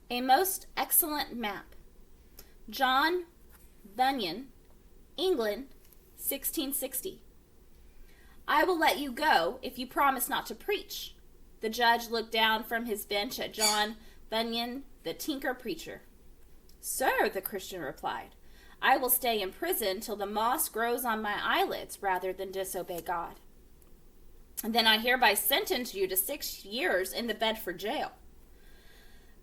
A most excellent map. John Bunyan, England, 1660. I will let you go if you promise not to preach. The judge looked down from his bench at John Bunyan, the tinker preacher. Sir, the Christian replied, I will stay in prison till the moss grows on my eyelids rather than disobey God. And then I hereby sentence you to 6 years in the Bedford jail.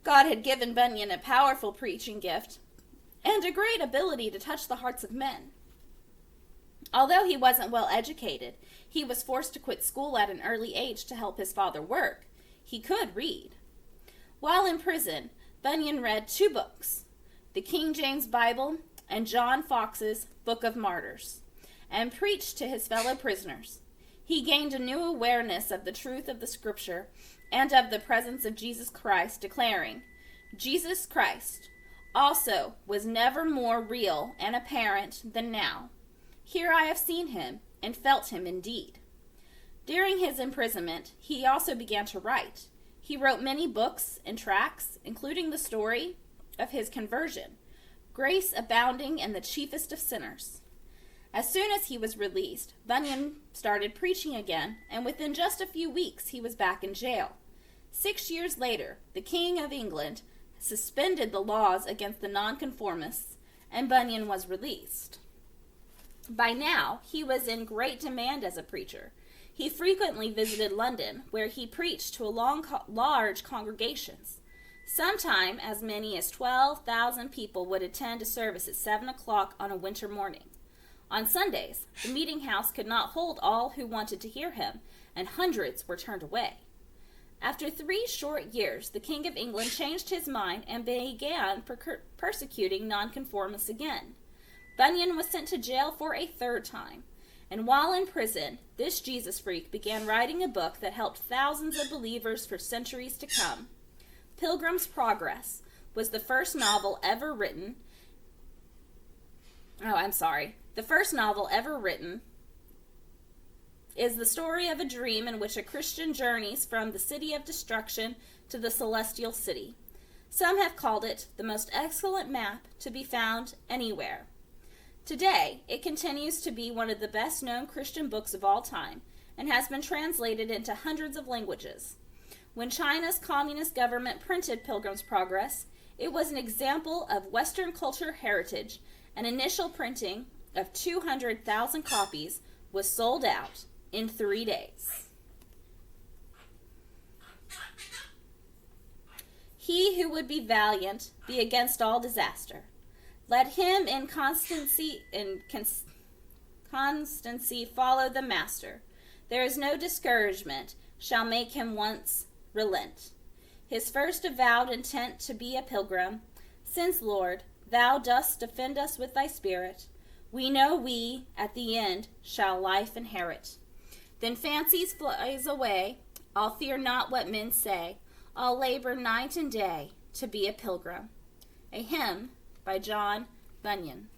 God had given Bunyan a powerful preaching gift and a great ability to touch the hearts of men. Although he wasn't well educated, he was forced to quit school at an early age to help his father work. He could read. While in prison, Bunyan read 2 books, the King James Bible and John Fox's Book of Martyrs, and preached to his fellow prisoners. He gained a new awareness of the truth of the Scripture and of the presence of Jesus Christ, declaring, Jesus Christ also was never more real and apparent than now. Here I have seen him and felt him indeed. During his imprisonment, he also began to write. He wrote many books and tracts, including the story of his conversion, Grace Abounding in the Chiefest of Sinners. As soon as he was released, Bunyan started preaching again, and within just a few weeks he was back in jail. 6 years later, the King of England suspended the laws against the nonconformists, and Bunyan was released. By now, he was in great demand as a preacher. He frequently visited London, where he preached to large congregations. Sometime as many as 12,000 people would attend a service at 7 o'clock on a winter morning. On Sundays, the meeting house could not hold all who wanted to hear him, and hundreds were turned away. After 3 short years, the King of England changed his mind and began persecuting nonconformists again. Bunyan was sent to jail for a 3rd time, and while in prison, this Jesus freak began writing a book that helped thousands of believers for centuries to come. Pilgrims Progress was the first novel ever written. The first novel ever written is the story of a dream in which a Christian journeys from the city of destruction to the celestial city. Some have called it the most excellent map to be found anywhere. Today, it continues to be one of the best-known Christian books of all time and has been translated into hundreds of languages. When China's communist government printed Pilgrims Progress, it was an example of Western culture heritage. An initial printing of 200,000 copies was sold out in 3 days. He who would be valiant be against all disaster. Let him in constancy follow the master. There is no discouragement shall make him once relent. His first avowed intent to be a pilgrim, since, Lord, thou dost defend us with thy spirit, we know we, at the end, shall life inherit. Then fancies flies away, I'll fear not what men say, I'll labor night and day to be a pilgrim. A hymn by John Bunyan.